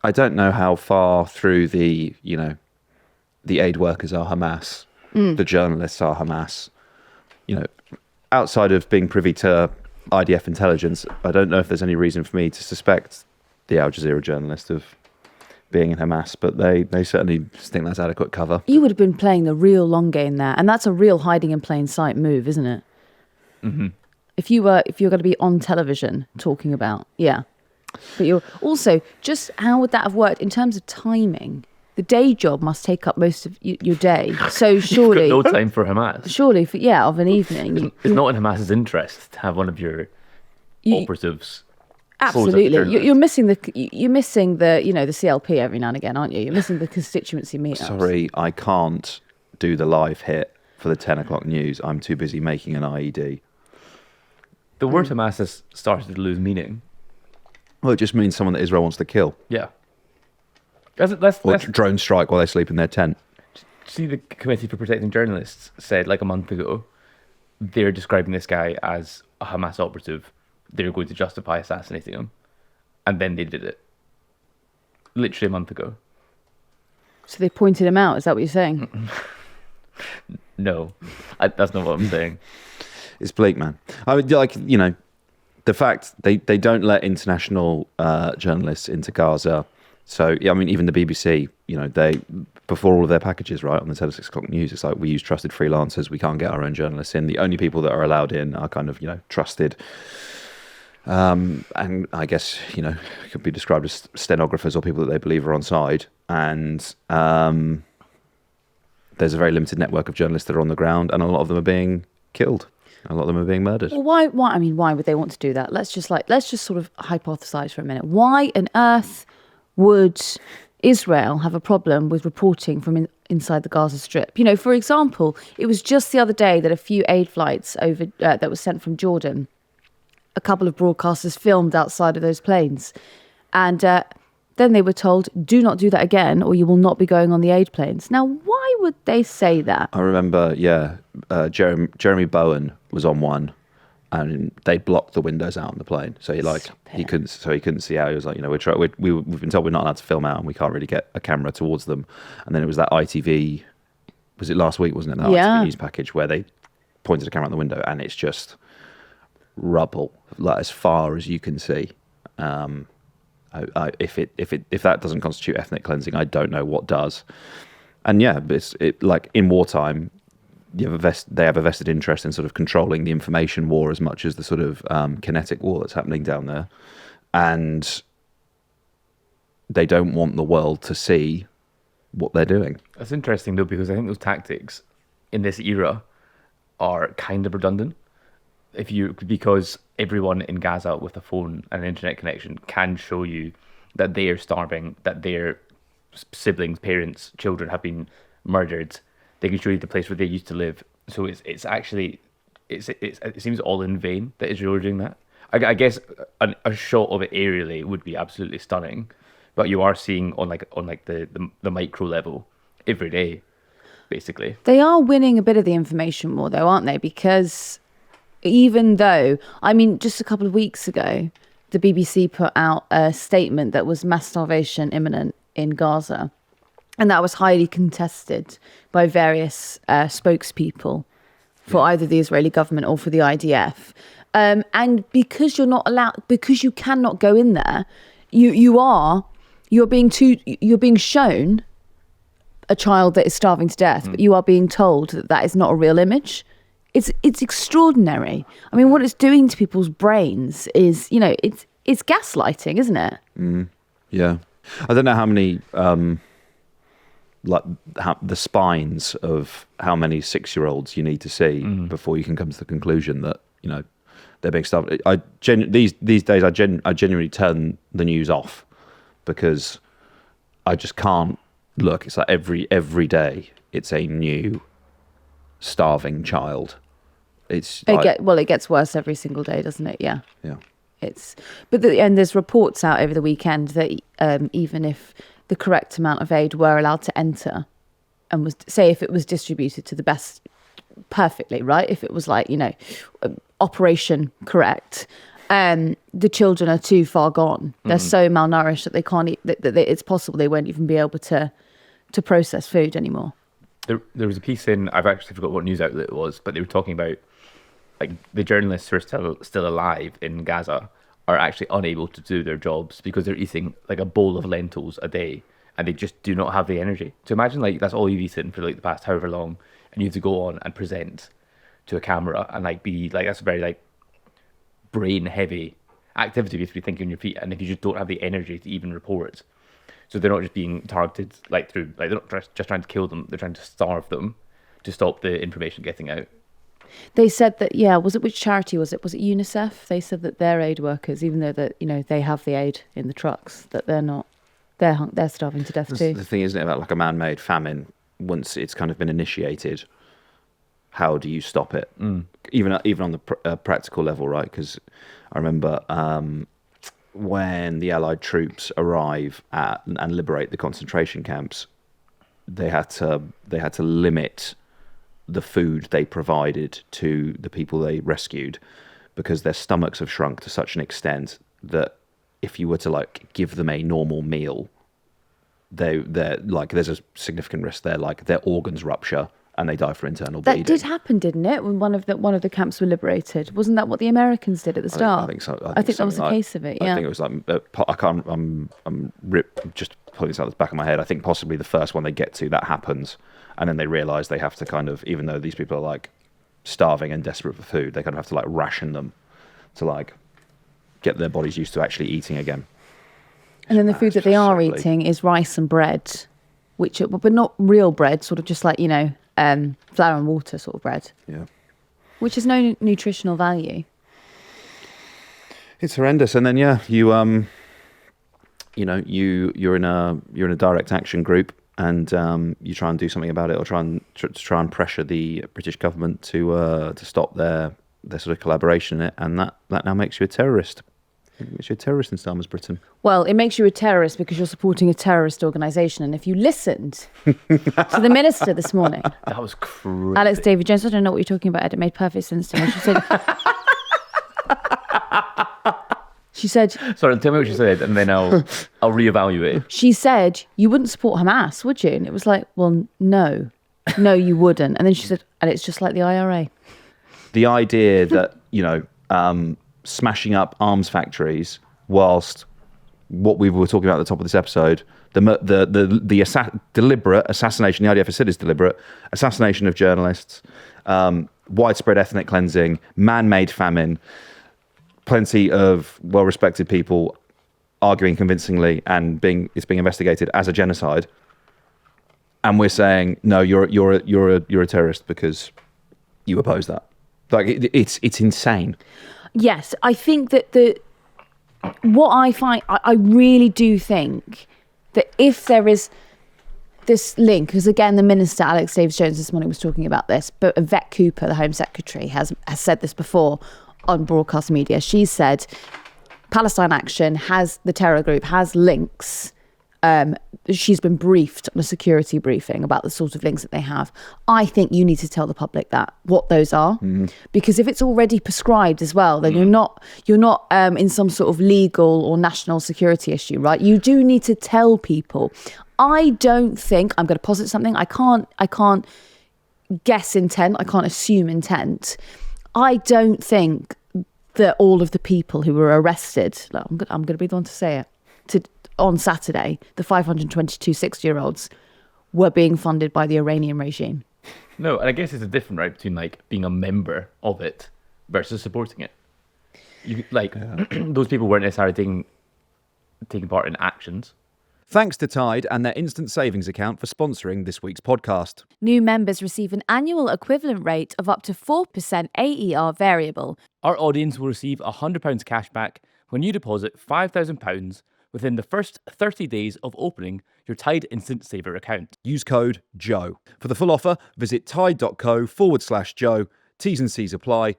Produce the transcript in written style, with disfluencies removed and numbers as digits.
I don't know how far through the aid workers are Hamas, the journalists are Hamas. Outside of being privy to IDF intelligence, I don't know if there's any reason for me to suspect the Al Jazeera journalist of being in Hamas, but they certainly think that's adequate cover. You would have been playing the real long game there, and that's a real hiding in plain sight move, isn't it? Mm-hmm. If you're going to be on television talking about, but you're also, just how would that have worked in terms of timing? The day job must take up most of your day, so surely You've got no time for Hamas. Surely, of an evening, it's not in Hamas's interest to have one of your operatives. Absolutely, you're missing the the CLP every now and again, aren't you? You're missing the constituency meetups. Sorry, I can't do the live hit for the 10 o'clock news. I'm too busy making an IED. The word Hamas has started to lose meaning. Well, it just means someone that Israel wants to kill. Yeah. Or drone strike while they sleep in their tent. See, the Committee for Protecting Journalists said like a month ago, they're describing this guy as a Hamas operative. They're going to justify assassinating him. And then they did it. Literally a month ago. So they pointed him out, is that what you're saying? No, that's not what I'm saying. It's bleak, man. I mean, the fact they don't let international journalists into Gaza. So, even the BBC, they, before all of their packages, right, on the 10 or 6 o'clock news, it's like, we use trusted freelancers. We can't get our own journalists in. The only people that are allowed in are kind of, trusted. And I guess, could be described as stenographers or people that they believe are on side. And there's a very limited network of journalists that are on the ground, and a lot of them are being killed. A lot of them are being murdered. Well, why? Why would they want to do that? Let's just sort of hypothesize for a minute. Why on earth would Israel have a problem with reporting from inside the Gaza Strip? For example, it was just the other day that a few aid flights over that was sent from Jordan, a couple of broadcasters filmed outside of those planes, and then they were told, do not do that again or you will not be going on the aid planes. Now, why would they say that? I remember, Jeremy Bowen was on one and they blocked the windows out on the plane. So he couldn't see out. He was like, we've been told we're not allowed to film out and we can't really get a camera towards them. And then it was that ITV, was it last week, wasn't it? That ITV news package where they pointed a camera out the window and it's just rubble, like as far as you can see. If that doesn't constitute ethnic cleansing, I don't know what does. And it's like in wartime, they have a vested interest in sort of controlling the information war as much as the sort of kinetic war that's happening down there, and they don't want the world to see what they're doing. That's interesting though, because I think those tactics in this era are kind of redundant. Because everyone in Gaza with a phone and an internet connection can show you that they are starving, that their siblings, parents, children have been murdered. They can show you the place where they used to live. So it seems all in vain that Israel are doing that. I guess a shot of it aerially would be absolutely stunning, but you are seeing on the micro level every day, basically. They are winning a bit of the information war, though, aren't they? Because even though, just a couple of weeks ago, the BBC put out a statement that was mass starvation imminent in Gaza. And that was highly contested by various spokespeople for either the Israeli government or for the IDF. And because you're not allowed, because you cannot go in there, you're being shown a child that is starving to death, but you are being told that is not a real image. It's extraordinary. What it's doing to people's brains is, it's gaslighting, isn't it? Yeah. I don't know how many, the spines of how many 6-year-olds you need to see before you can come to the conclusion that, they're being starved. These days, I genuinely turn the news off because I just can't look. It's like every day, it's a new starving child. It gets worse every single day, doesn't it? Yeah. Yeah. And there's reports out over the weekend that even if the correct amount of aid were allowed to enter, and if it was distributed to the best perfectly, right? If it was operation correct, the children are too far gone. They're so malnourished that they can't eat, it's possible they won't even be able to process food anymore. There was a piece in, I've actually forgot what news outlet it was, but they were talking about like the journalists who are still alive in Gaza are actually unable to do their jobs because they're eating like a bowl of lentils a day and they just do not have the energy. So imagine like that's all you've eaten for like the past however long, and you have to go on and present to a camera and like be like, that's a very like brain heavy activity. You have to be thinking on your feet, and if you just don't have the energy to even report. So they're not just being targeted like through, like they're not just trying to kill them, they're trying to starve them to stop the information getting out. They said that, which charity was it? Was it UNICEF? They said that their aid workers, even though that, they have the aid in the trucks, that they're starving to death too. The thing, isn't it, about like a man-made famine, once it's kind of been initiated, how do you stop it? Even on the practical level, right? Because I remember when the Allied troops arrive and liberate the concentration camps, they had to limit the food they provided to the people they rescued, because their stomachs have shrunk to such an extent that if you were to like give them a normal meal, they're like, there's a significant risk there, like their organs rupture and they die for internal bleeding. That did happen, didn't it? When one of the camps were liberated, wasn't that what the Americans did at the start? I think so. I think that was the case of it. Yeah. I think it was like I'm just pulling this out of the back of my head. I think possibly the first one they get to, that happens, and then they realise they have to kind of, even though these people are like starving and desperate for food, they kind of have to like ration them to like get their bodies used to actually eating again. And then the food that they are eating is rice and bread, but not real bread, sort of just like, flour and water sort of bread. Yeah. Which has no nutritional value. It's horrendous. And then you're in a direct action group, and you try and do something about it, or try and pressure the British government to stop their sort of collaboration in it, and that now makes you a terrorist. It makes you a terrorist in Starmer's Britain. Well, it makes you a terrorist because you're supporting a terrorist organisation. And if you listened to the minister this morning, that was crazy. Alex David Jones, I don't know what you're talking about, Ed. It made perfect sense to me. She said, sorry, tell me what she said, and then I'll reevaluate. She said, you wouldn't support Hamas, would you? And it was like, well, no, you wouldn't. And then she said, and it's just like the IRA. The idea that, smashing up arms factories, whilst what we were talking about at the top of this episode, the deliberate assassination, the IDF has said is deliberate, assassination of journalists, widespread ethnic cleansing, man-made famine, plenty of well-respected people arguing convincingly and it's being investigated as a genocide, and we're saying no, you're a terrorist because you oppose that. Like it's insane. Yes, I think that what I find, I really do think that if there is this link, because again, the minister, Alex David Jones, this morning was talking about this, but Yvette Cooper, the Home Secretary, has said this before on broadcast media. She said Palestine Action the terror group has links. She's been briefed on a security briefing about the sort of links that they have. I think you need to tell the public what those are, because if it's already prescribed as well, then you're not in some sort of legal or national security issue, right? You do need to tell people. I don't think, I'm going to posit something. I can't guess intent. I can't assume intent. I don't think that all of the people who were arrested, I'm going to be the one to say it, on Saturday, the 522 60-year-olds were being funded by the Iranian regime. No, and I guess it's a different, right, between like being a member of it versus supporting it. Those people weren't necessarily taking part in actions. Thanks to Tide and their instant savings account for sponsoring this week's podcast. New members receive an annual equivalent rate of up to 4% AER variable. Our audience will receive £100 cash back when you deposit £5,000 within the first 30 days of opening your Tide Instant Saver account. Use code JOE. For the full offer, visit tide.co/Joe. T's and C's apply.